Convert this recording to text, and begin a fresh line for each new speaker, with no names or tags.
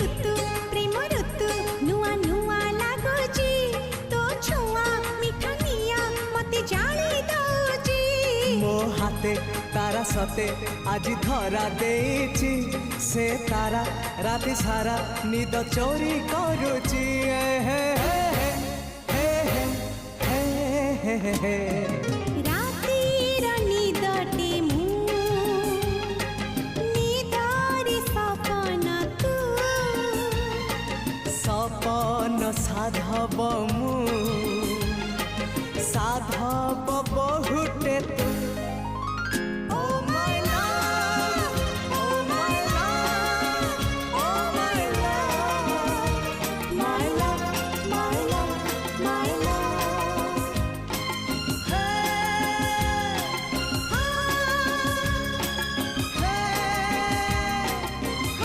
ऋतु प्रेम ऋतु नुआ नुआ लागुची तो छुआ मिठनिया मते जाली दउची
मो हाथे तारा सते आज धरा देची से तारा राति सारा निद चोरी करुची
रातिर निदटे मु निदरे सपन तू
सपन साधव मु साधव बहुटे तू।